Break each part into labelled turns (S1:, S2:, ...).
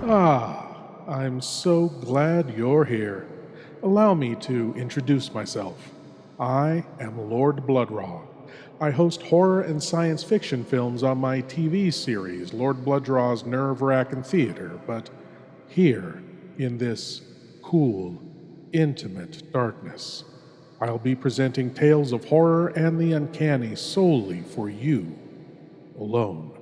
S1: I'm so glad you're here. Allow me to introduce myself. I am Lord Blood-Rah. I host horror and science fiction films on my TV series, Lord Blood-Rah's Wrackin Theater, but here, in this cool, intimate darkness, I'll be presenting tales of horror and the uncanny solely for you, alone.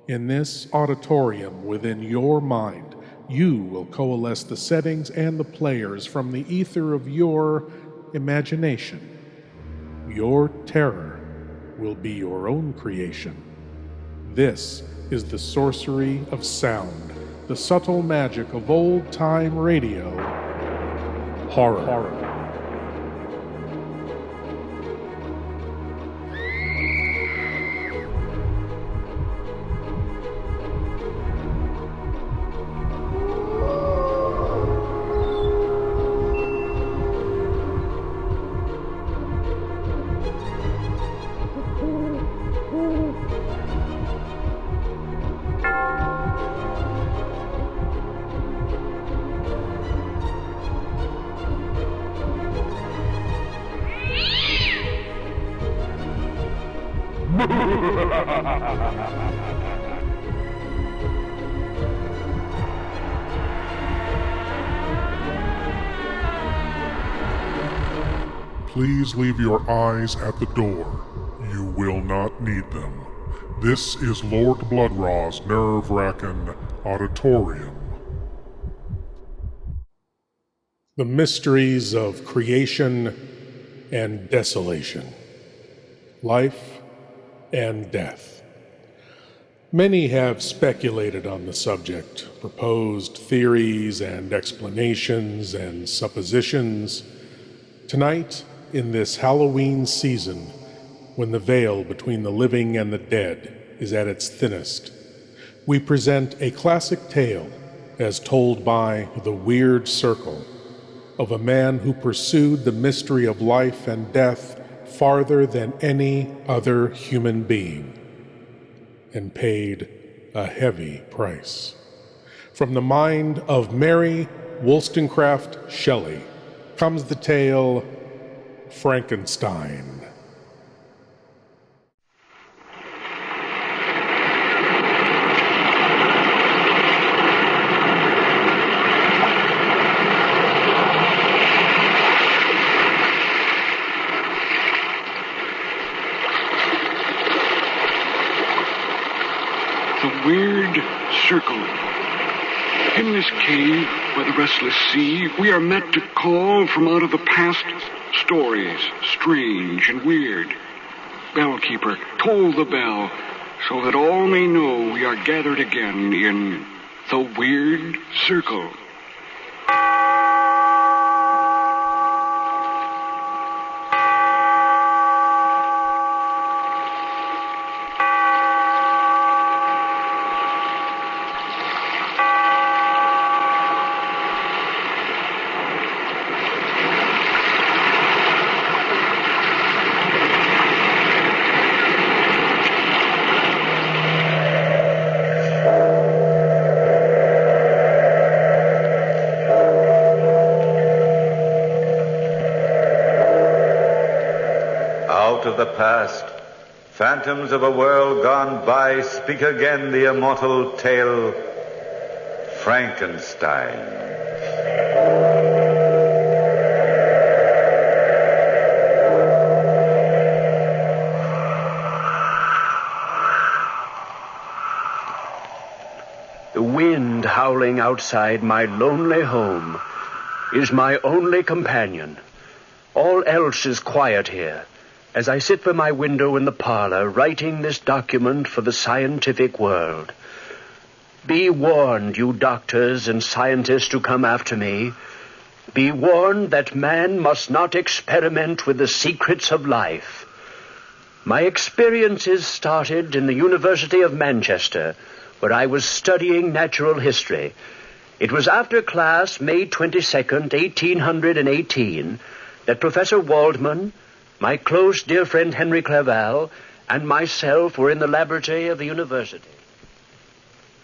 S1: In this auditorium within your mind, you will coalesce the settings and the players from the ether of your imagination. Your terror will be your own creation. This is the sorcery of sound, the subtle magic of old-time radio, horror.
S2: Please leave your eyes at the door. You will not need them. This is Lord Blood-Rah's nerve-wracking Auditorium.
S1: The mysteries of creation and desolation, life and death. Many have speculated on the subject, proposed theories and explanations and suppositions. Tonight, in this Halloween season, when the veil between the living and the dead is at its thinnest, we present a classic tale as told by the Weird Circle of a man who pursued the mystery of life and death farther than any other human being and paid a heavy price. From the mind of Mary Shelly comes the tale Frankenstein.
S3: The Weird Circle. In this cave by the restless sea, we are met to call from out of the past stories, strange and weird. Bellkeeper, toll the bell, so that all may know we are gathered again in the Weird Circle.
S4: Out of the past, phantoms of a world gone by, speak again the immortal tale, Frankenstein.
S5: The wind howling outside my lonely home is my only companion. All else is quiet here, as I sit by my window in the parlor, writing this document for the scientific world. Be warned, you doctors and scientists who come after me. Be warned that man must not experiment with the secrets of life. My experiences started in the University of Manchester, where I was studying natural history. It was after class, May 22nd, 1818, that Professor Waldman, my close dear friend Henry Clerval, and myself were in the laboratory of the university.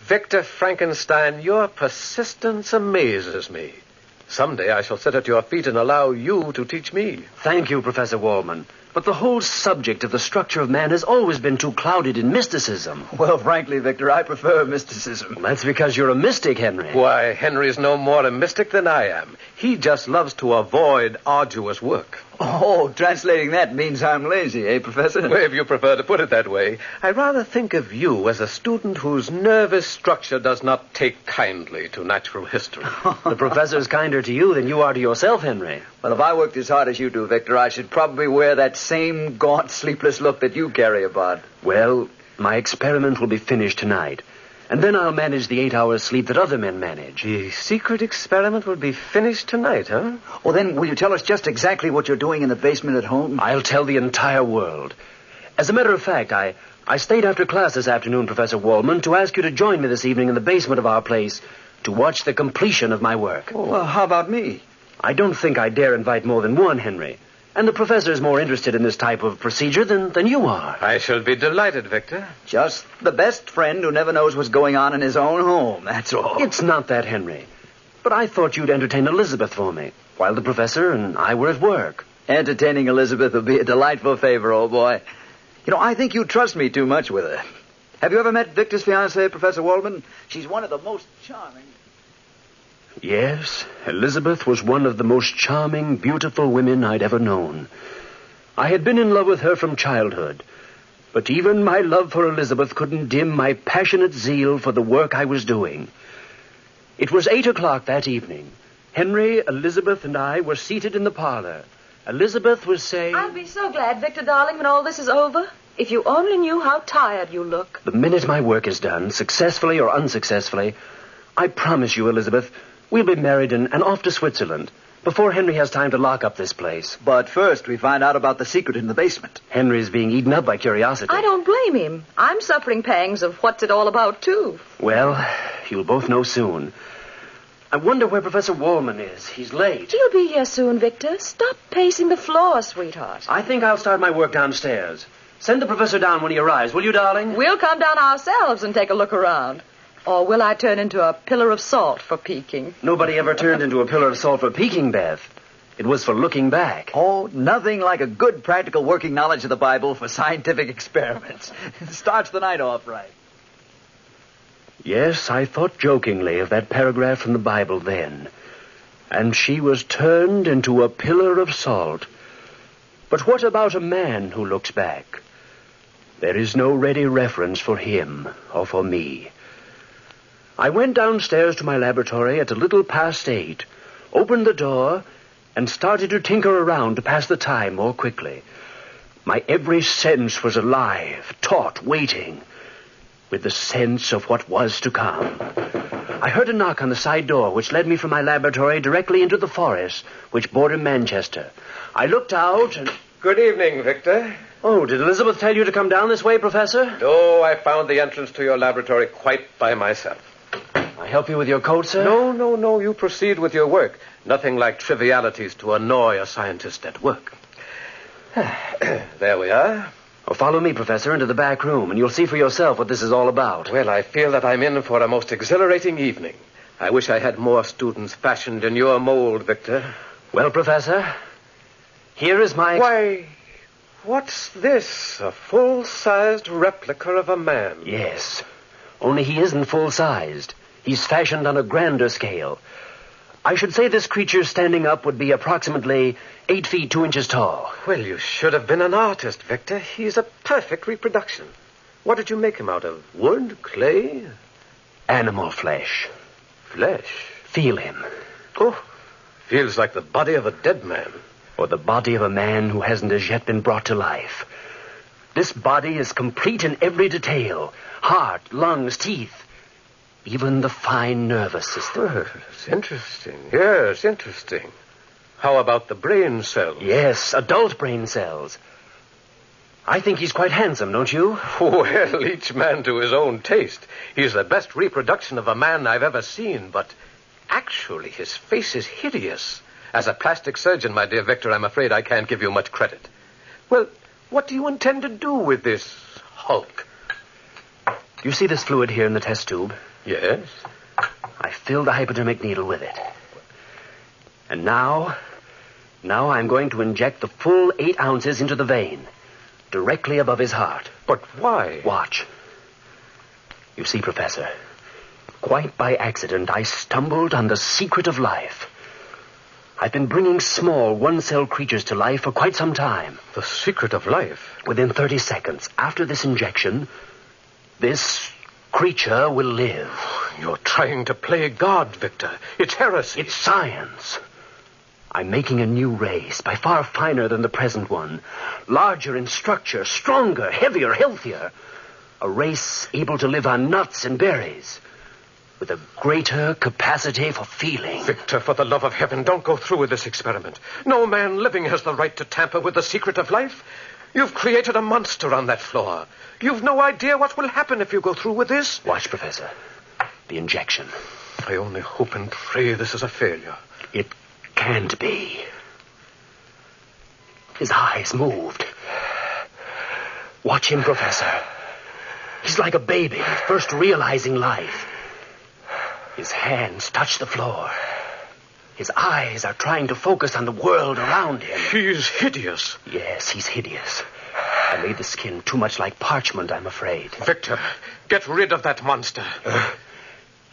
S6: Victor Frankenstein, your persistence amazes me. Someday I shall sit at your feet and allow you to teach me.
S5: Thank you, Professor Wallman. But the whole subject of the structure of man has always been too clouded in mysticism.
S7: Well, frankly, Victor, I prefer mysticism.
S5: That's because you're a mystic, Henry.
S6: Why, Henry's no more a mystic than I am. He just loves to avoid arduous work.
S7: Oh, translating that means I'm lazy, eh, Professor?
S6: Well, if you prefer to put it that way, I rather think of you as a student whose nervous structure does not take kindly to natural history.
S5: The professor's kinder to you than you are to yourself, Henry.
S7: Well, if I worked as hard as you do, Victor, I should probably wear that same gaunt, sleepless look that you carry about.
S5: Well, my experiment will be finished tonight. And then I'll manage the 8 hours sleep that other men manage.
S6: The secret experiment will be finished tonight, huh?
S7: Well, then, will you tell us just exactly what you're doing in the basement at home?
S5: I'll tell the entire world. As a matter of fact, I stayed after class this afternoon, Professor Wallman, to ask you to join me this evening in the basement of our place to watch the completion of my work.
S7: Oh, well, how about me?
S5: I don't think I dare invite more than one, Henry. And the professor is more interested in this type of procedure than you are.
S6: I shall be delighted, Victor.
S7: Just the best friend who never knows what's going on in his own home, that's all.
S5: It's not that, Henry. But I thought you'd entertain Elizabeth for me, while the professor and I were at work.
S7: Entertaining Elizabeth will be a delightful favor, old boy. You know, I think you trust me too much with her. Have you ever met Victor's fiancée, Professor Waldman? She's one of the most charming...
S5: Yes, Elizabeth was one of the most charming, beautiful women I'd ever known. I had been in love with her from childhood, but even my love for Elizabeth couldn't dim my passionate zeal for the work I was doing. It was 8 o'clock that evening. Henry, Elizabeth, and I were seated in the parlor. Elizabeth was saying...
S8: I'll be so glad, Victor, darling, when all this is over. If you only knew how tired you look.
S5: The minute my work is done, successfully or unsuccessfully, I promise you, Elizabeth, we'll be married and off to Switzerland before Henry has time to lock up this place.
S7: But first, we find out about the secret in the basement.
S5: Henry's being eaten up by curiosity.
S8: I don't blame him. I'm suffering pangs of what's it all about, too.
S5: Well, you'll both know soon. I wonder where Professor Wallman is. He's late.
S8: He'll be here soon, Victor. Stop pacing the floor, sweetheart.
S5: I think I'll start my work downstairs. Send the professor down when he arrives, will you, darling?
S8: We'll come down ourselves and take a look around. Or will I turn into a pillar of salt for peeking?
S5: Nobody ever turned into a pillar of salt for peeking, Beth. It was for looking back.
S7: Oh, nothing like a good practical working knowledge of the Bible for scientific experiments. It starts the night off right.
S5: Yes, I thought jokingly of that paragraph from the Bible then. And she was turned into a pillar of salt. But what about a man who looks back? There is no ready reference for him or for me. I went downstairs to my laboratory at a little past 8, opened the door, and started to tinker around to pass the time more quickly. My every sense was alive, taut, waiting, with the sense of what was to come. I heard a knock on the side door, which led me from my laboratory directly into the forest, which bordered Manchester. I looked out and...
S6: Good evening, Victor.
S5: Oh, did Elizabeth tell you to come down this way, Professor?
S6: No, I found the entrance to your laboratory quite by myself.
S5: I help you with your coat, sir?
S6: No. You proceed with your work. Nothing like trivialities to annoy a scientist at work. There we are.
S5: Oh, follow me, Professor, into the back room, and you'll see for yourself what this is all about.
S6: Well, I feel that I'm in for a most exhilarating evening. I wish I had more students fashioned in your mold, Victor.
S5: Well, Professor, here is my...
S6: Why, what's this? A full-sized replica of a man.
S5: Yes, only he isn't full-sized. He's fashioned on a grander scale. I should say this creature standing up would be approximately 8 feet 2 inches tall.
S6: Well, you should have been an artist, Victor. He's a perfect reproduction. What did you make him out of? Wood? Clay?
S5: Animal flesh.
S6: Flesh?
S5: Feel him.
S6: Oh, feels like the body of a dead man.
S5: Or the body of a man who hasn't as yet been brought to life. This body is complete in every detail. Heart, lungs, teeth. Even the fine nervous system.
S6: Oh, it's interesting. Yes, interesting. How about the brain cells?
S5: Yes, adult brain cells. I think he's quite handsome, don't you?
S6: Well, each man to his own taste. He's the best reproduction of a man I've ever seen, but actually his face is hideous. As a plastic surgeon, my dear Victor, I'm afraid I can't give you much credit. Well, what do you intend to do with this hulk?
S5: Do you see this fluid here in the test tube?
S6: Yes?
S5: I filled the hypodermic needle with it. And now I'm going to inject the full 8 ounces into the vein, directly above his heart.
S6: But why?
S5: Watch. You see, Professor, quite by accident, I stumbled on the secret of life. I've been bringing small one-cell creatures to life for quite some time.
S6: The secret of life?
S5: Within 30 seconds after this injection, this creature will live.
S6: You're trying to play God, Victor. It's heresy.
S5: It's science. I'm making a new race, by far finer than the present one. Larger in structure, stronger, heavier, healthier. A race able to live on nuts and berries, with a greater capacity for feeling.
S6: Victor, for the love of heaven, don't go through with this experiment. No man living has the right to tamper with the secret of life. You've created a monster on that floor. You've no idea what will happen if you go through with this.
S5: Watch, Professor. The injection.
S6: I only hope and pray this is a failure.
S5: It can't be. His eyes moved. Watch him, Professor. He's like a baby, first realizing life. His hands touch the floor. His eyes are trying to focus on the world around him.
S6: He's hideous.
S5: Yes, he's hideous. I made the skin too much like parchment, I'm afraid.
S6: Victor, get rid of that monster.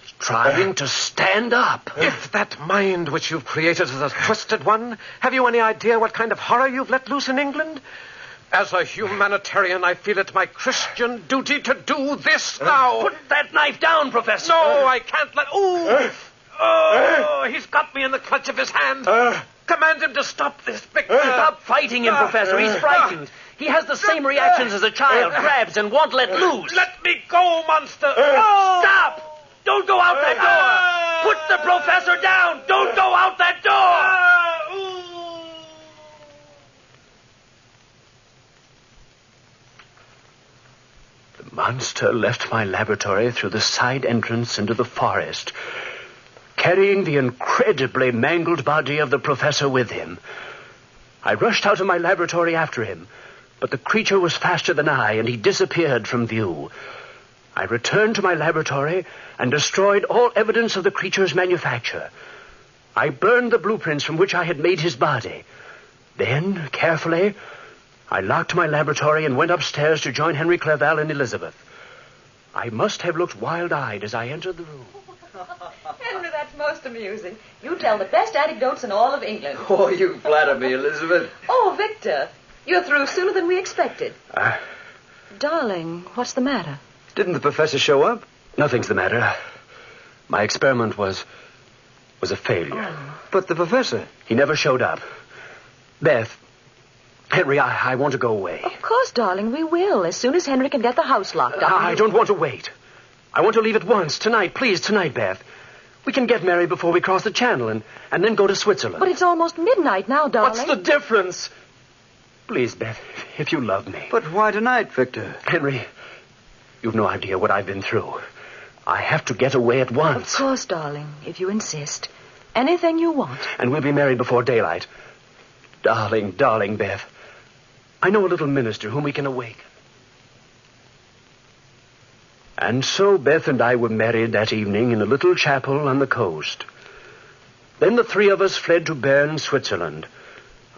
S5: He's trying to stand up.
S6: If that mind which you've created is a twisted one, have you any idea what kind of horror you've let loose in England? As a humanitarian, I feel it my Christian duty to do this now.
S5: Put that knife down, Professor.
S6: No, I can't let... Oh, he's got me in the clutch of his hand. Command him to stop this, Victor.
S5: Stop fighting him, Professor. He's frightened. He has the same reactions as a child. Grabs and won't let loose.
S6: Let me go, monster.
S5: Stop! Don't go out that door. Put the professor down. Don't go out that door. The monster left my laboratory through the side entrance into the forest, carrying the incredibly mangled body of the professor with him. I rushed out of my laboratory after him, but the creature was faster than I, and he disappeared from view. I returned to my laboratory and destroyed all evidence of the creature's manufacture. I burned the blueprints from which I had made his body. Then, carefully, I locked my laboratory and went upstairs to join Henry Clerval and Elizabeth. I must have looked wild-eyed as I entered the room.
S8: Henry, that's most amusing. You tell the best anecdotes in all of England.
S7: Oh, you flatter me, Elizabeth.
S8: Oh, Victor, you're through sooner than we expected. Darling, what's the matter?
S7: Didn't the professor show up?
S5: Nothing's the matter. My experiment was a failure.
S8: Oh.
S7: But the professor...
S5: He never showed up. Beth, Henry, I want to go away.
S8: Of course, darling, we will, as soon as Henry can get the house locked up.
S5: I don't want to wait. I want to leave at once, tonight. Please, tonight, Beth. We can get married before we cross the channel and then go to Switzerland.
S8: But it's almost midnight now, darling.
S5: What's the difference? Please, Beth, if you love me.
S7: But why tonight, Victor?
S5: Henry, you've no idea what I've been through. I have to get away at once.
S8: Of course, darling, if you insist. Anything you want.
S5: And we'll be married before daylight. Darling, darling, Beth. I know a little minister whom we can awaken. And so Beth and I were married that evening in a little chapel on the coast. Then the three of us fled to Bern, Switzerland.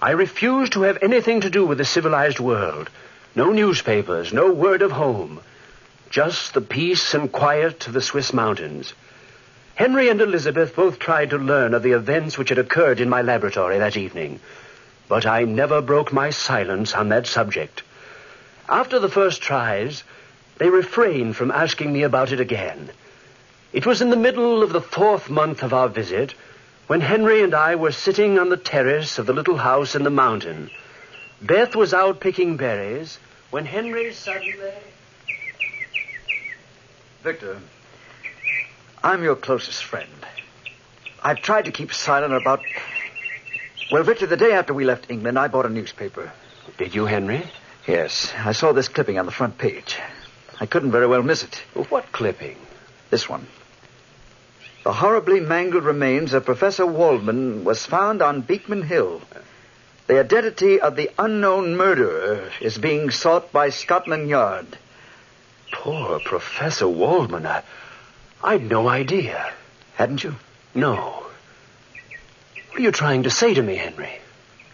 S5: I refused to have anything to do with the civilized world. No newspapers, no word of home. Just the peace and quiet of the Swiss mountains. Henry and Elizabeth both tried to learn of the events which had occurred in my laboratory that evening. But I never broke my silence on that subject. After the first tries, they refrained from asking me about it again. It was in the middle of the 4th month of our visit when Henry and I were sitting on the terrace of the little house in the mountain. Beth was out picking berries when Henry suddenly...
S7: Victor, I'm your closest friend. I've tried to keep silent about... Well, Victor, the day after we left England, I bought a newspaper.
S5: Did you, Henry?
S7: Yes, I saw this clipping on the front page. I couldn't very well miss it.
S5: What clipping?
S7: This one. The horribly mangled remains of Professor Waldman was found on Beekman Hill. The identity of the unknown murderer is being sought by Scotland Yard.
S5: Poor Professor Waldman. I'd no idea.
S7: Hadn't you?
S5: No. What are you trying to say to me, Henry?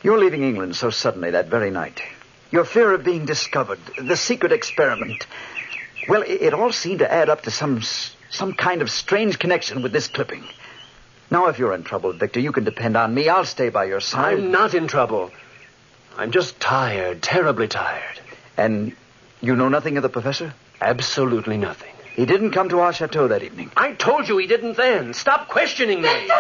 S7: You're leaving England so suddenly that very night. Your fear of being discovered, the secret experiment. Well, it all seemed to add up to some kind of strange connection with this clipping. Now, if you're in trouble, Victor, you can depend on me. I'll stay by your side.
S5: I'm not in trouble. I'm just tired, terribly tired.
S7: And you know nothing of the professor?
S5: Absolutely nothing.
S7: He didn't come to our chateau that evening.
S5: I told you he didn't then. Stop questioning me.
S8: Victor!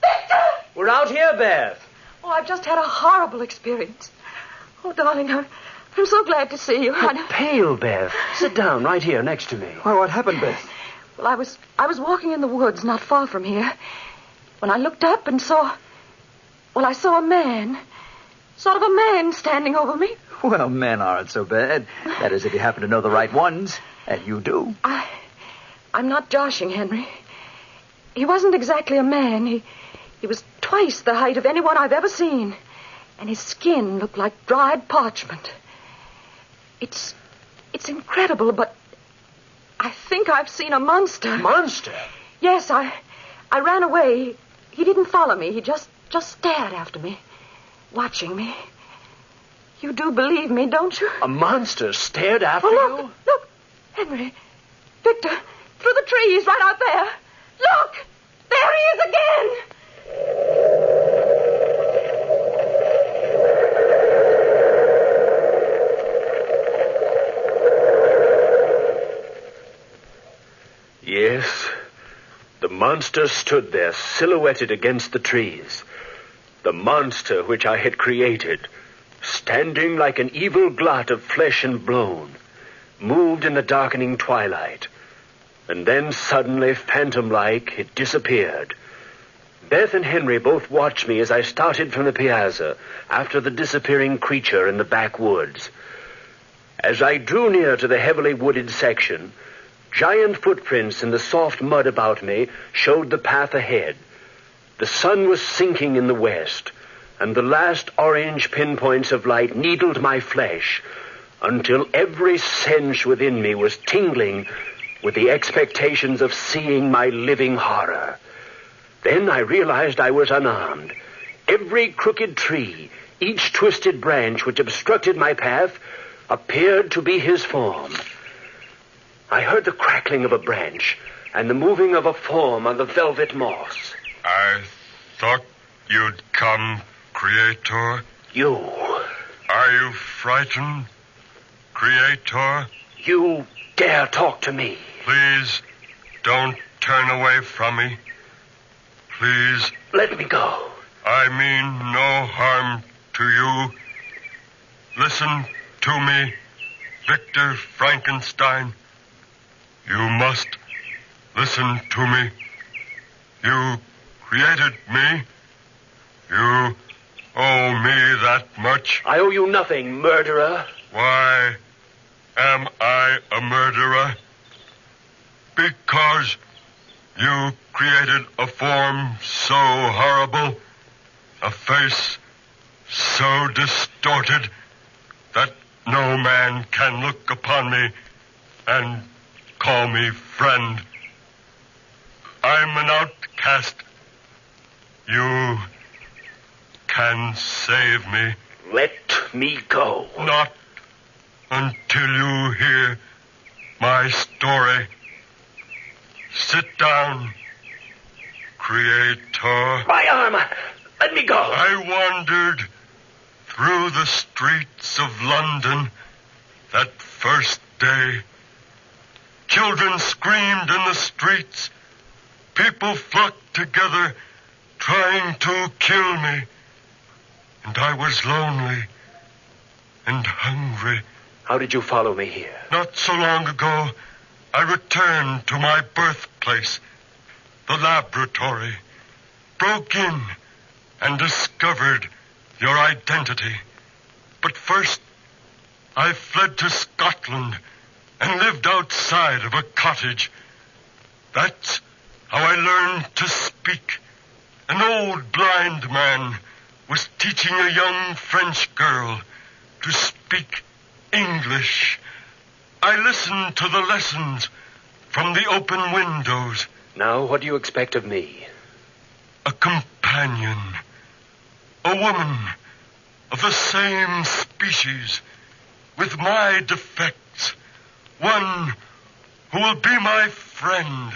S8: Victor!
S5: We're out here, Beth.
S8: Oh, I've just had a horrible experience. Oh, darling, I'm so glad to see you.
S5: You're pale, Beth. Sit down right here next to me.
S7: Well, what happened, Beth?
S8: Well, I was walking in the woods not far from here when I looked up and saw a man. Sort of a man standing over me.
S7: Well, men aren't so bad. That is, if you happen to know the right ones. And you do.
S8: I'm not joshing, Henry. He wasn't exactly a man. He was twice the height of anyone I've ever seen. And his skin looked like dried parchment. It's incredible, but I think I've seen a monster.
S5: Monster?
S8: Yes, I ran away. He didn't follow me. He just stared after me, watching me. You do believe me, don't you?
S5: A monster stared after you?
S8: Look, Henry. Victor, through the trees right out there. Look! There he is again!
S5: Yes, the monster stood there, silhouetted against the trees. The monster which I had created, standing like an evil blot of flesh and bone, moved in the darkening twilight. And then suddenly, phantom-like, it disappeared. Beth and Henry both watched me as I started from the piazza after the disappearing creature in the backwoods. As I drew near to the heavily wooded section, giant footprints in the soft mud about me showed the path ahead. The sun was sinking in the west, and the last orange pinpoints of light needled my flesh until every sense within me was tingling with the expectations of seeing my living horror. Then I realized I was unarmed. Every crooked tree, each twisted branch which obstructed my path, appeared to be his form. I heard the crackling of a branch and the moving of a form on the velvet moss.
S2: I thought you'd come, Creator.
S5: You.
S2: Are you frightened, Creator?
S5: You dare talk to me?
S2: Please, don't turn away from me. Please.
S5: Let me go.
S2: I mean no harm to you. Listen to me, Victor Frankenstein. You must listen to me. You created me. You owe me that much.
S5: I owe you nothing, murderer.
S2: Why am I a murderer? Because you created a form so horrible, a face so distorted, that no man can look upon me and call me friend. I'm an outcast. You can save me.
S5: Let me go.
S2: Not until you hear my story. Sit down, Creator.
S5: My arm! Let me go!
S2: I wandered through the streets of London that first day. Children screamed in the streets. People flocked together trying to kill me. And I was lonely and hungry.
S5: How did you follow me here?
S2: Not so long ago, I returned to my birthplace, the laboratory, broke in and discovered your identity. But first, I fled to Scotland and lived outside of a cottage. That's how I learned to speak. An old blind man was teaching a young French girl to speak English. I listened to the lessons from the open windows.
S5: Now, what do you expect of me?
S2: A companion. A woman of the same species, with my defects. One who will be my friend.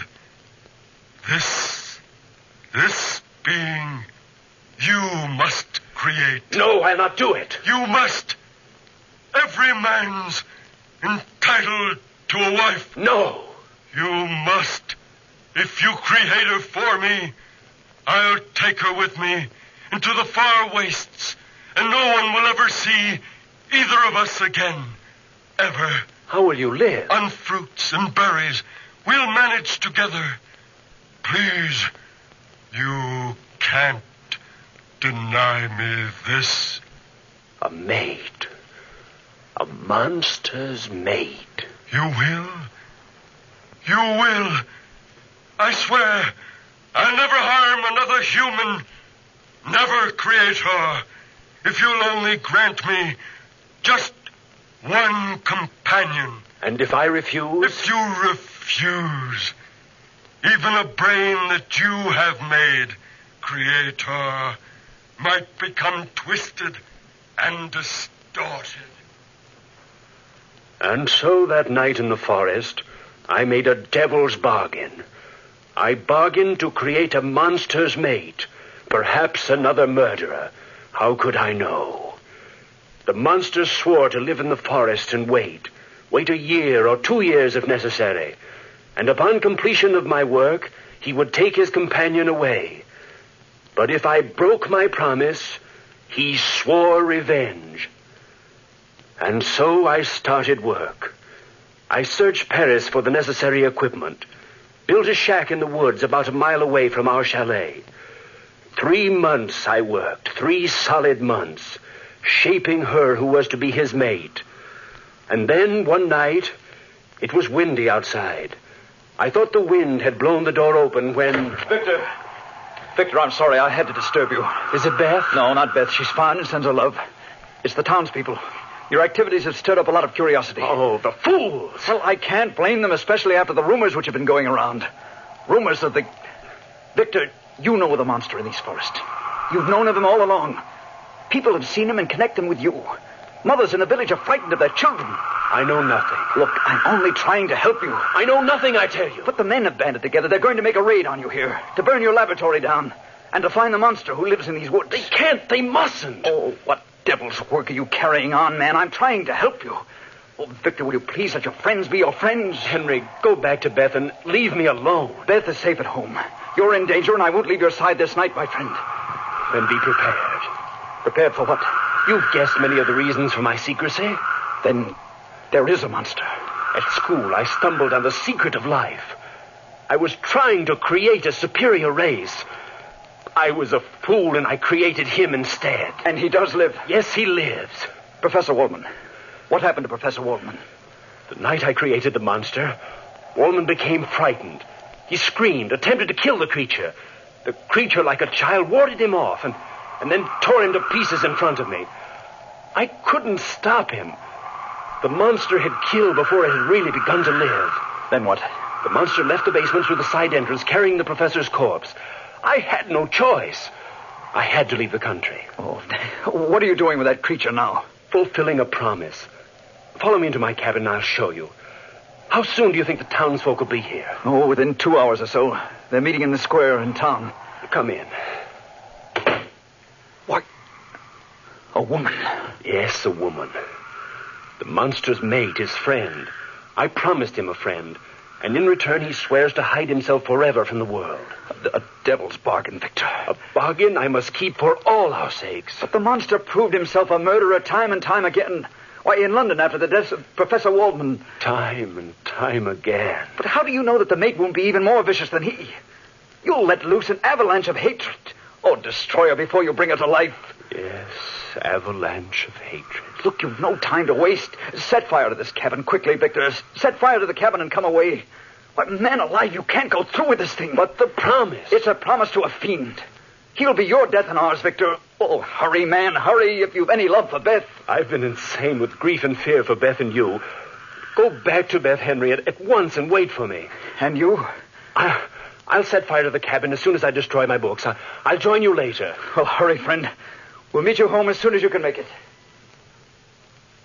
S2: This being you must create.
S5: No, I'll not do it.
S2: You must. Every man's entitled to a wife.
S5: No.
S2: You must. If you create her for me, I'll take her with me into the far wastes, and no one will ever see either of us again. Ever.
S5: How will you live?
S2: On fruits and berries. We'll manage together. Please, you can't deny me this.
S5: A maid. A monster's maid.
S2: You will? You will. I swear, I'll never harm another human. Never create her. If you'll only grant me just one companion.
S5: And if I refuse?
S2: If you refuse, even a brain that you have made, creator, might become twisted and distorted.
S5: And so that night in the forest, I made a devil's bargain. I bargained to create a monster's mate, perhaps another murderer. How could I know? The monster swore to live in the forest and wait a year or 2 years if necessary. And upon completion of my work, he would take his companion away. But if I broke my promise, he swore revenge. And so I started work. I searched Paris for the necessary equipment, built a shack in the woods about a mile away from our chalet. 3 months I worked, 3 solid months, shaping her who was to be his mate. And then one night, it was windy outside. I thought the wind had blown the door open when...
S7: Victor, I'm sorry. I had to disturb you.
S5: Is it Beth?
S7: No, not Beth. She's fine and sends her love. It's the townspeople. Your activities have stirred up a lot of curiosity.
S5: Oh, the fools!
S7: Well, I can't blame them, especially after the rumors which have been going around. Rumors of the... Victor, you know the monster in these forests. You've known of him all along. People have seen him and connect him with you. Mothers in the village are frightened of their children.
S5: I know nothing.
S7: Look, I'm only trying to help you.
S5: I know nothing, I tell you.
S7: But the men have banded together. They're going to make a raid on you here, to burn your laboratory down, and to find the monster who lives in these woods.
S5: They can't. They mustn't.
S7: Oh, what devil's work are you carrying on, man? I'm trying to help you. Oh, Victor, will you please let your friends be your friends?
S5: Henry, go back to Beth and leave me alone.
S7: Beth is safe at home. You're in danger, and I won't leave your side this night, my friend.
S5: Then be prepared.
S7: Prepared for what?
S5: You've guessed many of the reasons for my secrecy.
S7: Then there is a monster.
S5: At school, I stumbled on the secret of life. I was trying to create a superior race. I was a fool, and I created him instead.
S7: And he does live?
S5: Yes, he lives.
S7: Professor Waldman. What happened to Professor Waldman?
S5: The night I created the monster, Waldman became frightened. He screamed, attempted to kill the creature. The creature, like a child, warded him off and then tore him to pieces in front of me. I couldn't stop him. The monster had killed before it had really begun to live.
S7: Then what?
S5: The monster left the basement through the side entrance, carrying the professor's corpse. I had no choice. I had to leave the country.
S7: Oh, what are you doing with that creature now?
S5: Fulfilling a promise. Follow me into my cabin and I'll show you. How soon do you think the townsfolk will be here?
S7: Oh, within 2 hours or so. They're meeting in the square in town.
S5: Come in.
S7: What? A woman?
S5: Yes, a woman. The monster's mate, his friend. I promised him a friend, and in return he swears to hide himself forever from the world.
S7: A devil's bargain, Victor.
S5: A bargain I must keep for all our sakes.
S7: But the monster proved himself a murderer time and time again. Why, in London after the death of Professor Waldman.
S5: Time and time again.
S7: But how do you know that the mate won't be even more vicious than he? You'll let loose an avalanche of hatred. Oh, destroy her before you bring her to life.
S5: Yes, avalanche of hatred.
S7: Look, you've no time to waste. Set fire to this cabin quickly, Victor. Set fire to the cabin and come away. Why, man alive, you can't go through with this thing.
S5: But the promise.
S7: It's a promise to a fiend. He'll be your death and ours, Victor. Oh, hurry, man, hurry, if you've any love for Beth.
S5: I've been insane with grief and fear for Beth and you. Go back to Beth Henry at once and wait for me.
S7: And you?
S5: I'll set fire to the cabin as soon as I destroy my books. I'll join you later.
S7: Well, hurry, friend. We'll meet you home as soon as you can make it.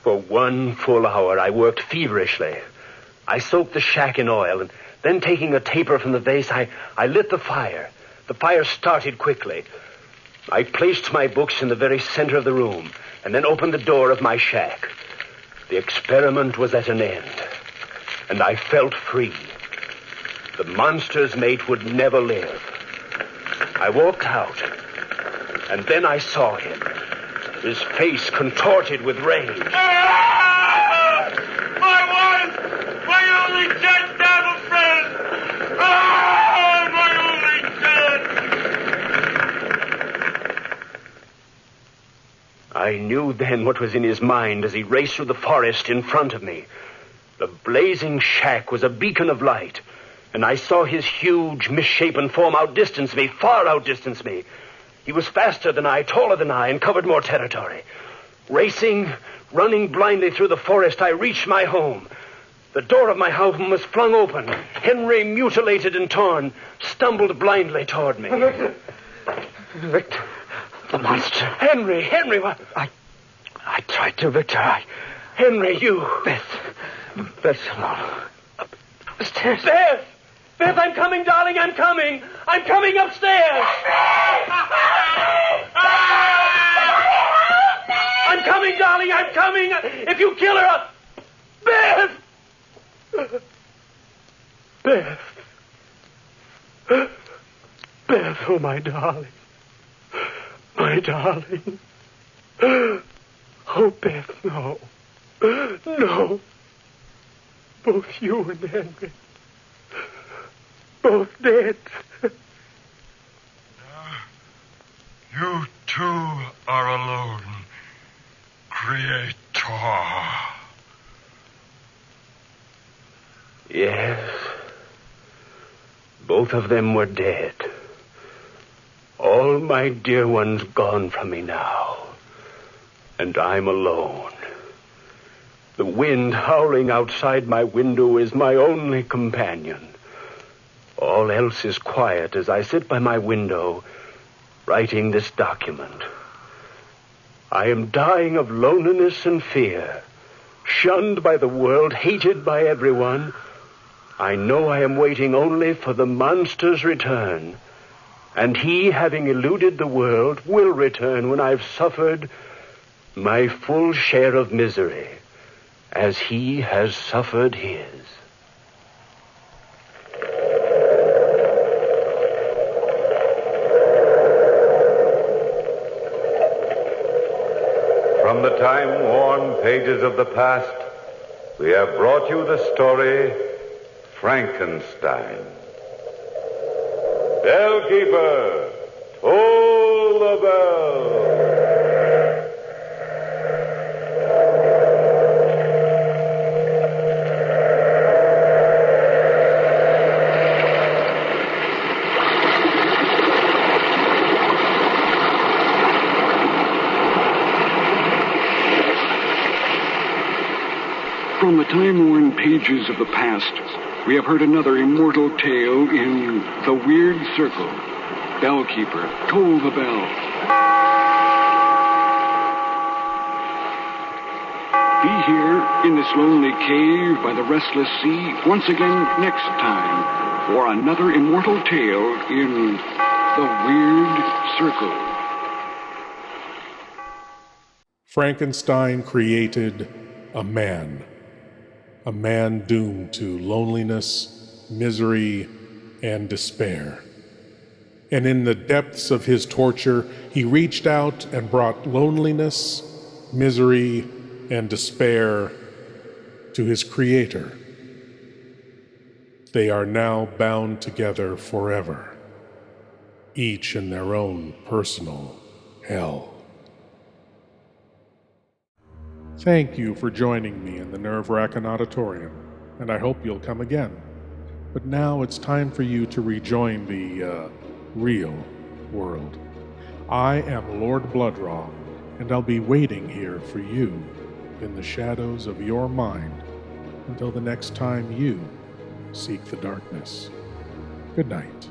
S5: For 1 full hour, I worked feverishly. I soaked the shack in oil, and then taking a taper from the vase, I lit the fire. The fire started quickly. I placed my books in the very center of the room, and then opened the door of my shack. The experiment was at an end, and I felt free. The monster's mate would never live. I walked out, and then I saw him, his face contorted with rage.
S2: Ah! My wife! My only dead devil friend! Ah! My only dead!
S5: I knew then what was in his mind as he raced through the forest in front of me. The blazing shack was a beacon of light, and I saw his huge, misshapen form outdistance me, far outdistance me. He was faster than I, taller than I, and covered more territory. Racing, running blindly through the forest, I reached my home. The door of my home was flung open. Henry, mutilated and torn, stumbled blindly toward me.
S7: Victor, the monster.
S5: Henry, what?
S7: I tried to, Victor.
S5: Henry, you.
S7: Beth's alone. Upstairs.
S5: Beth, I'm coming, darling, I'm coming. I'm coming upstairs. I'm coming, darling, I'm coming. If you kill her, Beth! Beth, oh, my darling. My darling. Oh, Beth, no. No. Both you and Henry. Both dead.
S2: You too are alone, Creator.
S5: Yes. Both of them were dead. All my dear ones gone from me now. And I'm alone. The wind howling outside my window is my only companion. All else is quiet as I sit by my window, writing this document. I am dying of loneliness and fear, shunned by the world, hated by everyone. I know I am waiting only for the monster's return, and he, having eluded the world, will return when I've suffered my full share of misery, as he has suffered his.
S4: From the time-worn pages of the past, we have brought you the story, Frankenstein. Bellkeeper, toll the bell.
S3: From the time-worn pages of the past, we have heard another immortal tale in The Weird Circle. Bellkeeper, toll the bell. Be here in this lonely cave by the restless sea once again next time for another immortal tale in The Weird Circle.
S1: Frankenstein created a man doomed to loneliness, misery, and despair. And in the depths of his torture, he reached out and brought loneliness, misery, and despair to his Creator. They are now bound together forever, each in their own personal hell. Thank you for joining me in the Wrackin Auditorium, and I hope you'll come again. But now it's time for you to rejoin the, real world. I am Lord Blood-Rah, and I'll be waiting here for you in the shadows of your mind until the next time you seek the darkness. Good night.